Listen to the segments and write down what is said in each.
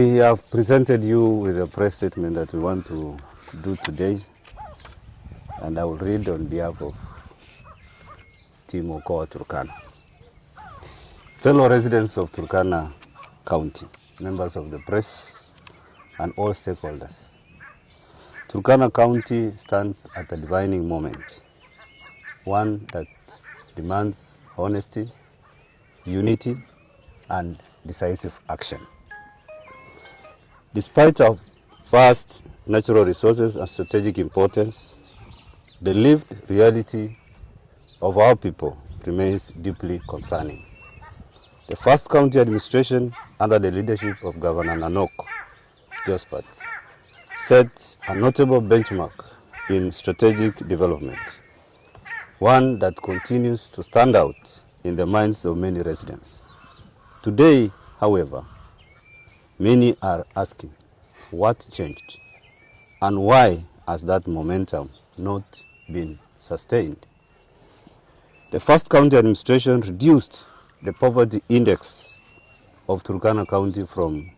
We have presented you with a press statement that we want to do today, and I will read on behalf of Team Okoa Turkana. Fellow residents of Turkana County, members of the press, and all stakeholders, Turkana County stands at a defining moment, one that demands honesty, unity, and decisive action. Despite our vast natural resources and strategic importance, the lived reality of our people remains deeply concerning. The first county administration, under the leadership of Governor Nanok Jospat, set a notable benchmark in strategic development, one that continues to stand out in the minds of many residents. Today, however, many are asking what changed and why has that momentum not been sustained. The first county administration reduced the poverty index of Turkana County from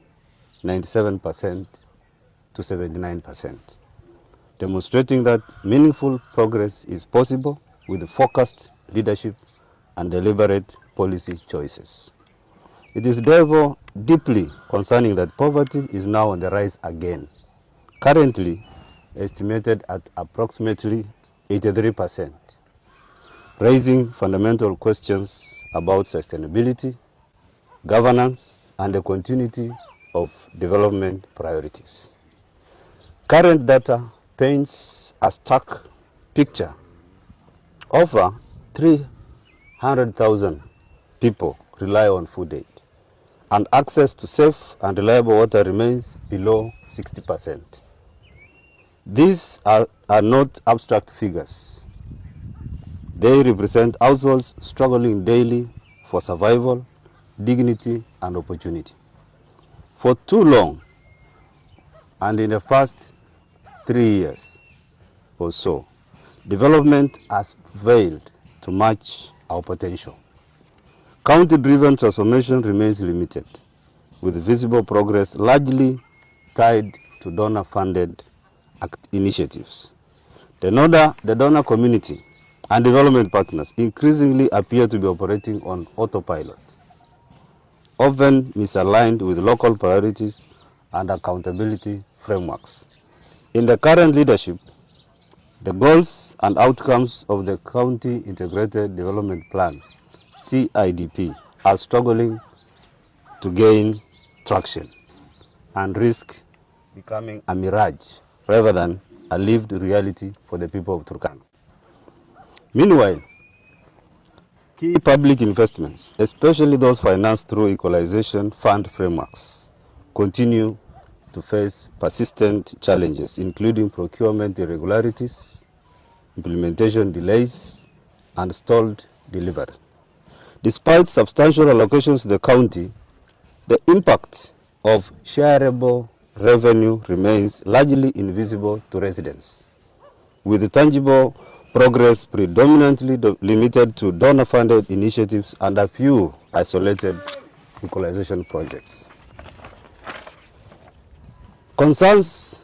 97% to 79%, demonstrating that meaningful progress is possible with focused leadership and deliberate policy choices. It is therefore deeply concerning that poverty is now on the rise again, currently estimated at approximately 83%, raising fundamental questions about sustainability, governance, and the continuity of development priorities. Current data paints a stark picture. Over 300,000 people rely on food aid, and access to safe and reliable water remains below 60%. These are not abstract figures. They represent households struggling daily for survival, dignity, and opportunity. For too long, and in the past 3 years or so, development has failed to match our potential. County-driven transformation remains limited, with visible progress largely tied to donor-funded initiatives. The donor community and development partners increasingly appear to be operating on autopilot, often misaligned with local priorities and accountability frameworks. In the current leadership, the goals and outcomes of the County Integrated Development Plan CIDP are struggling to gain traction and risk becoming a mirage rather than a lived reality for the people of Turkana. Meanwhile, key public investments, especially those financed through equalization fund frameworks, continue to face persistent challenges, including procurement irregularities, implementation delays, and stalled delivery. Despite substantial allocations to the county, the impact of shareable revenue remains largely invisible to residents, with tangible progress predominantly limited to donor-funded initiatives and a few isolated equalization projects. Concerns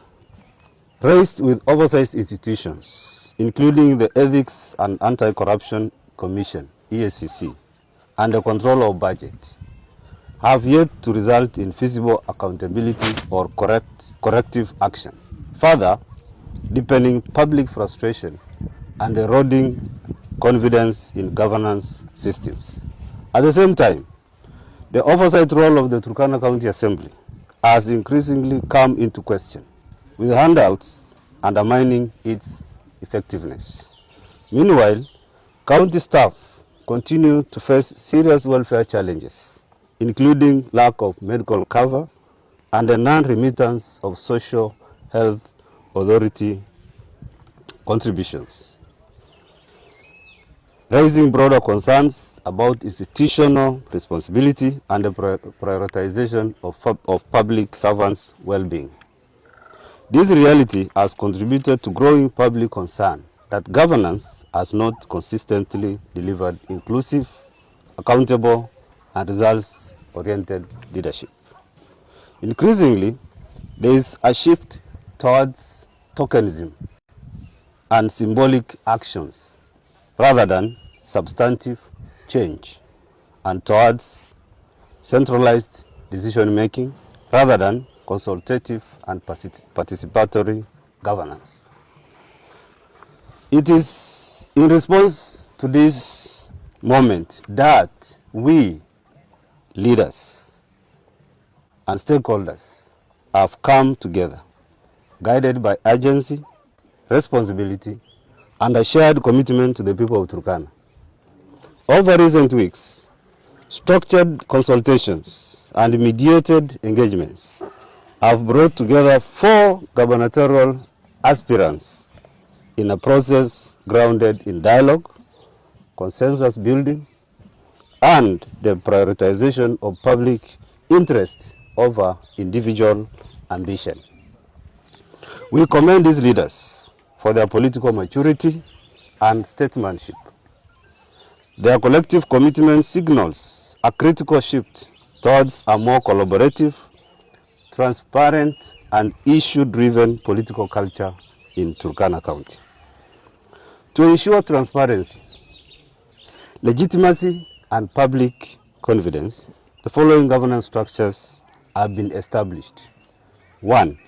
raised with oversized institutions, including the Ethics and Anti-Corruption Commission, EACC, and the control of budget, have yet to result in feasible accountability or corrective action, further deepening public frustration and eroding confidence in governance systems. At the same time, the oversight role of the Turkana County Assembly has increasingly come into question, with handouts undermining its effectiveness. Meanwhile, county staff continue to face serious welfare challenges, including lack of medical cover and the non-remittance of social health authority contributions, raising broader concerns about institutional responsibility and the prioritization of public servants' well-being. This reality has contributed to growing public concern that governance has not consistently delivered inclusive, accountable, and results-oriented leadership. Increasingly, there is a shift towards tokenism and symbolic actions rather than substantive change, and towards centralized decision-making rather than consultative and participatory governance. It is in response to this moment that we, leaders and stakeholders, have come together, guided by urgency, responsibility, and a shared commitment to the people of Turkana. Over recent weeks, structured consultations and mediated engagements have brought together 4 gubernatorial aspirants in a process grounded in dialogue, consensus building, and the prioritization of public interest over individual ambition. We commend these leaders for their political maturity and statesmanship. Their collective commitment signals a critical shift towards a more collaborative, transparent, and issue-driven political culture in Turkana County. To ensure transparency, legitimacy, and public confidence, the following governance structures have been established. 1.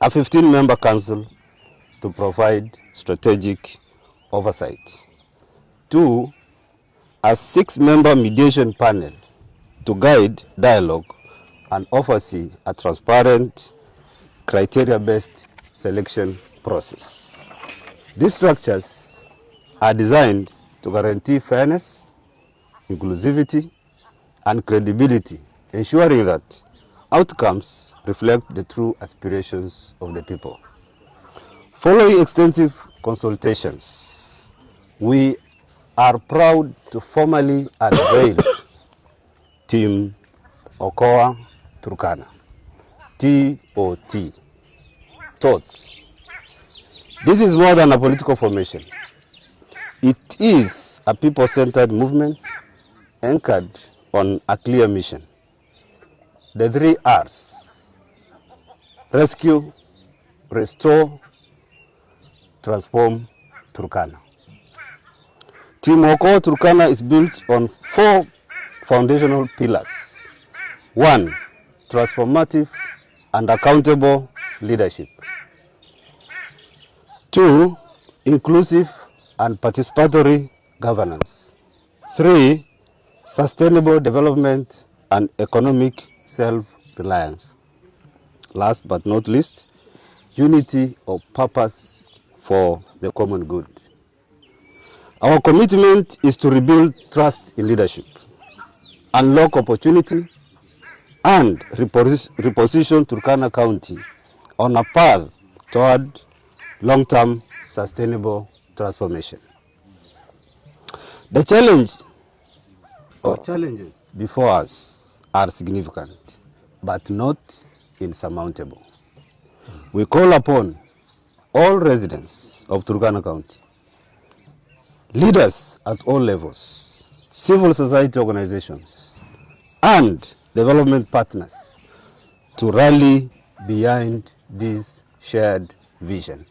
A 15-member council to provide strategic oversight. 2. A 6-member mediation panel to guide dialogue and oversee a transparent, criteria-based selection process. These structures are designed to guarantee fairness, inclusivity, and credibility, ensuring that outcomes reflect the true aspirations of the people. Following extensive consultations, we are proud to formally unveil Team Okoa Turkana, TOT, TOT. This is more than a political formation. It is a people-centered movement anchored on a clear mission. The 3 R's: rescue, restore, transform Turkana. Team Okoa Turkana is built on 4 foundational pillars. 1. Transformative and accountable leadership. 2. Inclusive and participatory governance. 3. Sustainable development and economic self-reliance. Last but not least, unity of purpose for the common good. Our commitment is to rebuild trust in leadership, unlock opportunity, and reposition Turkana County on a path toward long-term sustainable transformation. The challenges before us are significant, but not insurmountable. We call upon all residents of Turkana County, leaders at all levels, civil society organizations, and development partners to rally behind this shared vision.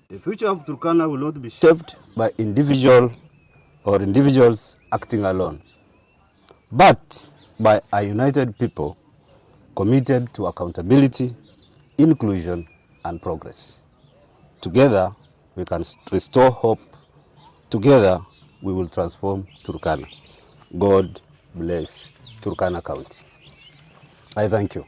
The future of Turkana will not be shaped by individuals acting alone, but by a united people committed to accountability, inclusion, and progress. Together, we can restore hope. Together, we will transform Turkana. God bless Turkana County. I thank you.